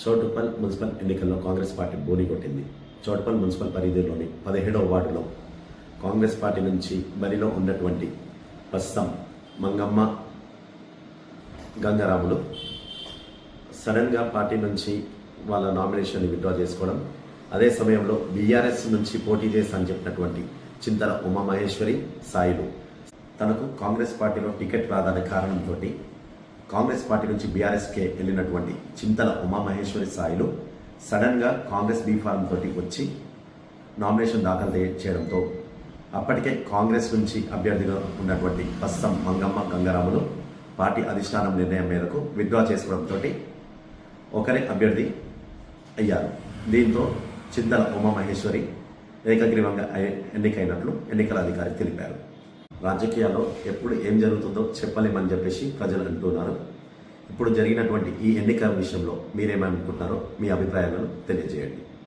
Choutuppal municipal ఎన్నికల్లో Congress party బోని కొట్టింది. Choutuppal municipal పరిధిలోని 17వ వార్డులో కాంగ్రెస్ పార్టీ నుంచి బరిలో ఉన్నటువంటి ప్రస్తుతం మంగమ్మ గంగారాములు సడన్గా పార్టీ నుంచి వాళ్ళ నామినేషన్ విత్డ్రా చేసుకోవడం, అదే సమయంలో బీఆర్ఎస్ నుంచి పోటీ చేస్తానని చెప్పినటువంటి చింతల ఉమామహేశ్వరి సాయిలు తనకు కాంగ్రెస్ పార్టీలో టికెట్ రాదనే కారణంతో కాంగ్రెస్ పార్టీ నుంచి బీఆర్ఎస్కే వెళ్ళినటువంటి చింతల ఉమామహేశ్వరి సాయిలు సడన్గా కాంగ్రెస్ బీఫారం తోటి వచ్చి నామినేషన్ దాఖలు చేయడంతో అప్పటికే కాంగ్రెస్ నుంచి అభ్యర్థిగా ఉన్నటువంటి ప్రస్తుతం మంగమ్మ గంగారాములు పార్టీ అధిష్టానం నిర్ణయం మేరకు విత్డ్రా చేసుకోవడంతో ఒకరే అభ్యర్థి అయ్యారు. దీంతో చింతల ఉమామహేశ్వరి ఏకగ్రీవంగా ఎన్నికైనట్లు ఎన్నికల అధికారి తెలిపారు. రాజకీయాల్లో ఎప్పుడు ఏం జరుగుతుందో చెప్పలేమని చెప్పేసి ప్రజలు అంటున్నారు. ఇప్పుడు జరిగినటువంటి ఈ ఎన్నికల విషయంలో మీరేమనుకుంటున్నారో మీ అభిప్రాయాలను తెలియజేయండి.